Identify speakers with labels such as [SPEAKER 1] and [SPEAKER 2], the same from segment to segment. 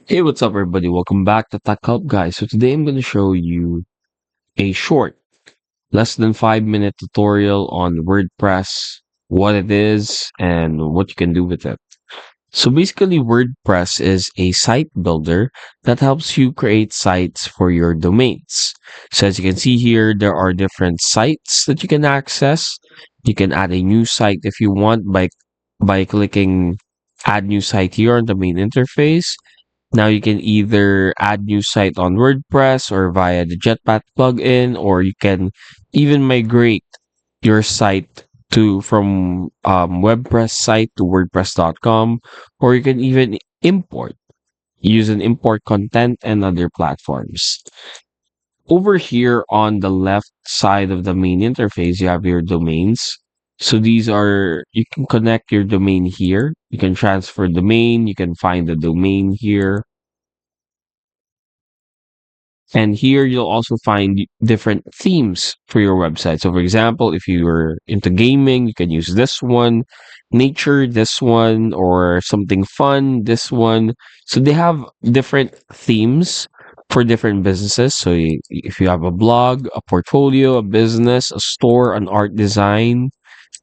[SPEAKER 1] Hey, what's up, everybody? Welcome back to Tech Help Guys. So today I'm going to show you a short, less than 5 minute tutorial on WordPress, what it is, and what you can do with it. So basically, WordPress is a site builder that helps you create sites for your domains. So as you can see here, there are different sites that you can access. You can add a new site if you want by clicking Add New Site here on the main interface. Now you can either add new site on WordPress or via the Jetpack plugin, or you can even migrate your site to from WordPress site to WordPress.com, or you can even use an import content and other platforms. Over here on the left side of the main interface, you have your domains. So you can connect your domain here. You can transfer domain. You can find the domain here. And here you'll also find different themes for your website. So for example, if you're into gaming, you can use this one, nature, this one, or something fun, this one. So they have different themes for different businesses. So if you have a blog, a portfolio, a business, a store, an art design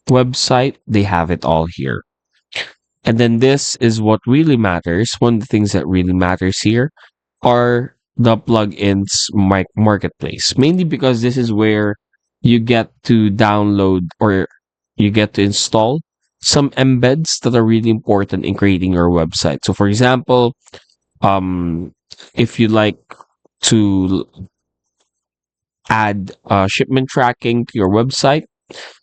[SPEAKER 1] website, they have it all here. And then this is what really matters. One of the things that really matters here are the plugins marketplace, mainly because this is where you get to download or you get to install some embeds that are really important in creating your website. So for example, um, if you like to add shipment tracking to your website,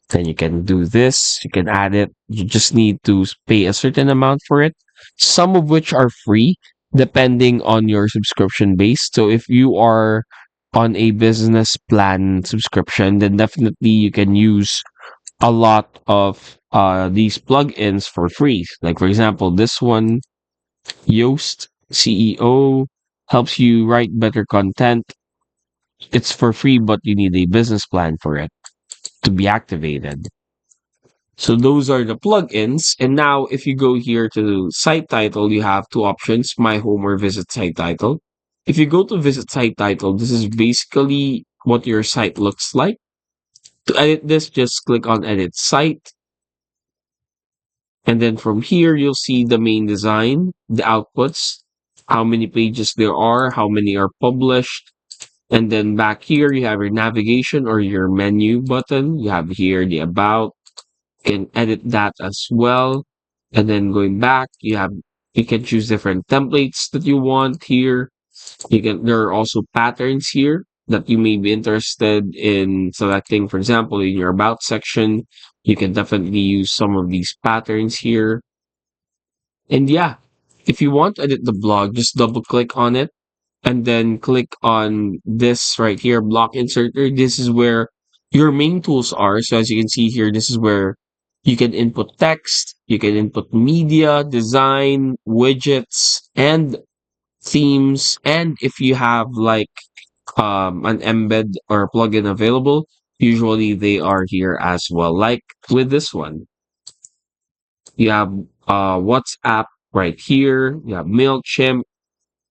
[SPEAKER 1] then you can do this. You can add it. You just need to pay a certain amount for it, some of which are free depending on your subscription base. So if you are on a business plan subscription, then definitely you can use a lot of these plugins for free. Like for example, this one, Yoast CEO, helps you write better content. It's for free, but you need a business plan for it to be activated. So those are the plugins. And now if you go here to site title, you have two options, my home or visit site title. If you go to visit site title, this is basically what your site looks like. To edit this, just click on edit site. And then from here, you'll see the main design, the outputs, how many pages there are, how many are published. And then back here, you have your navigation or your menu button. You have here the about, can edit that as well. And then going back, you can choose different templates that you want here. There are also patterns here that you may be interested in selecting. For example, in your about section, you can definitely use some of these patterns here. And yeah, if you want to edit the blog, just double click on it and then click on this right here, block inserter. This is where your main tools are. So as you can see here, this is where you can input text, you can input media, design, widgets, and themes. And if you have like an embed or a plugin available, usually they are here as well. Like with this one, you have WhatsApp right here, you have MailChimp,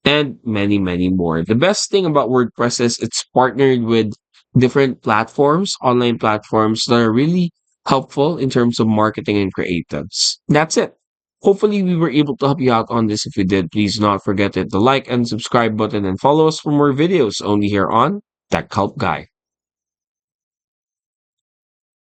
[SPEAKER 1] and many, many more. The best thing about WordPress is it's partnered with different platforms, online platforms that are really helpful in terms of marketing and creatives. That's it. Hopefully, we were able to help you out on this. If you did, please do not forget to hit the like and subscribe button and follow us for more videos only here on Tech Help Guy.